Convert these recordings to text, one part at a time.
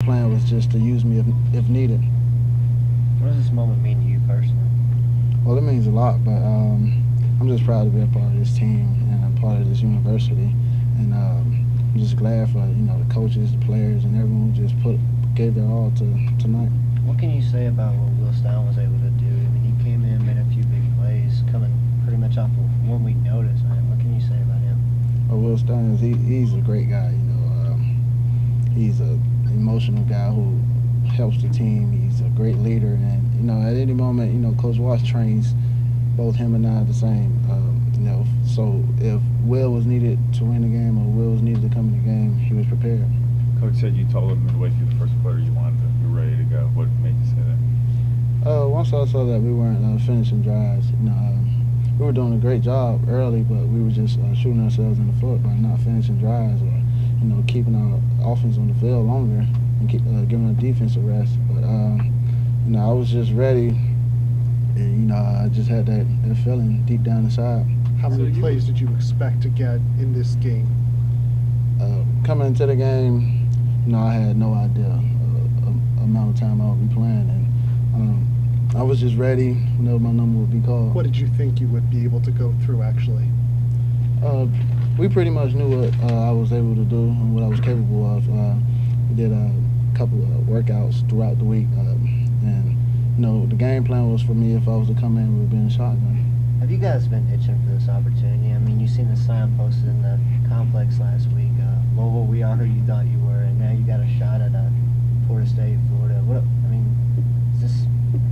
plan was just to use me if needed. What does this moment mean to you personally? Well, it means a lot, but I'm just proud to be a part of this team and a part of this university. And I'm just glad for the coaches, the players, and everyone who just gave their all tonight. What can you say about what Will Stein was able to do? I mean, he came in, made a few big plays, coming pretty much off of 1 week notice. Man, what can you say about him? Well, Will Stein, he's a great guy. He's an emotional guy who helps the team. He's a great leader, and at any moment, Coach Watts trains both him and I the same. So if Will was needed to win the game or Will was needed to come in the game, he was prepared. Coach said you told him midway through the first quarter you were ready to go. What made you say that? Once I saw that we weren't finishing drives, we were doing a great job early, but we were just shooting ourselves in the foot by not finishing drives or keeping our offense on the field longer and giving our defense a rest. But I was just ready, and I just had that feeling deep down inside. How many plays did you expect to get in this game? Coming into the game, I had no idea amount of time I would be playing, and I was just ready whenever my number would be called. What did you think you would be able to go through, actually? We pretty much knew what I was able to do and what I was capable of. We did a couple of workouts throughout the week, and the game plan was for me if I was to come in with being a shotgun. Have you guys been itching for this opportunity? I mean, you seen the sign posted in the complex last week. Louisville, we are who you thought you were, and now you got a shot at Florida State, Florida.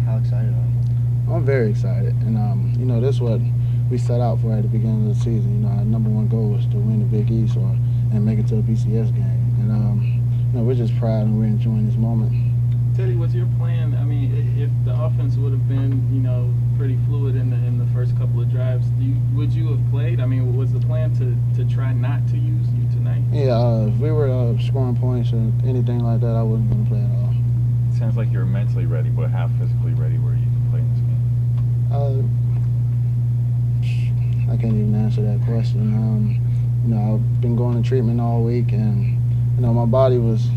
How excited are you? I'm very excited, and this is what we set out for at the beginning of the season. Our #1 goal was to win the Big East and make it to a BCS game, and we're just proud and we're enjoying this moment. Teddy, what's your plan? I mean, if the offense would have been, pretty fluid in the first couple of drives, would you have played? I mean, was the plan to try not to use you tonight? Yeah, if we were scoring points or anything like that, I wasn't going to play at all. It sounds like you're mentally ready, but how physically ready were you to play in this game? I can't even answer that question. I've been going to treatment all week, and my body was,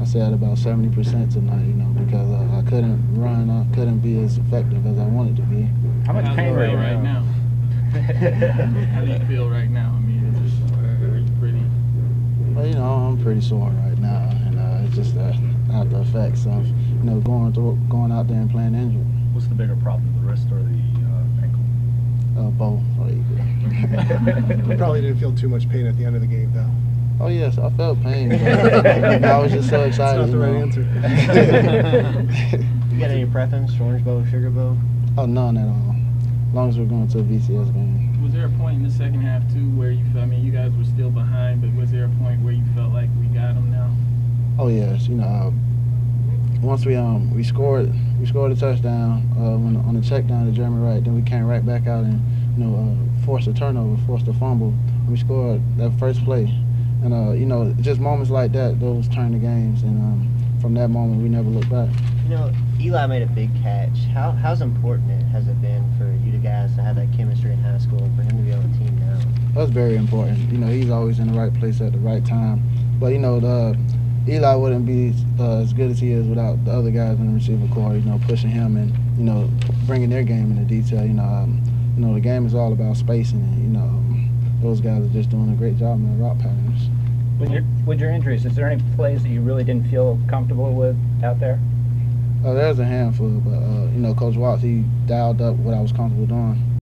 I said about 70% tonight, because I couldn't run, I couldn't be as effective as I wanted to be. How much pain are you right now? How do you feel right now? I mean, are you pretty? Well, I'm pretty sore right now, and it's just after effects of going out there and playing injured. What's the bigger problem, the wrist or the ankle? Both. You probably didn't feel too much pain at the end of the game, though. Oh yes, I felt pain. But I was just so excited. That's not the right answer. You got any preference? Orange bow, sugar bow? Oh, none at all. As long as we're going to a BCS game. Was there a point in the second half too where you felt? I mean, you guys were still behind, but was there a point where you felt like we got them now? Oh yes, once we scored a touchdown on the check down to Jeremy Wright, then we came right back out and forced a turnover, forced a fumble, and we scored that first play. And just moments like that, those turn the games, and from that moment we never looked back. Eli made a big catch. How's important has it been for you guys to have that chemistry in high school and for him to be on the team now? That's very important. He's always in the right place at the right time. But Eli wouldn't be as good as he is without the other guys in the receiver corps, pushing him and, bringing their game into detail. The game is all about spacing, and, those guys are just doing a great job in their route patterns. With your injuries, is there any plays that you really didn't feel comfortable with out there? There's a handful, but, Coach Watts, he dialed up what I was comfortable doing.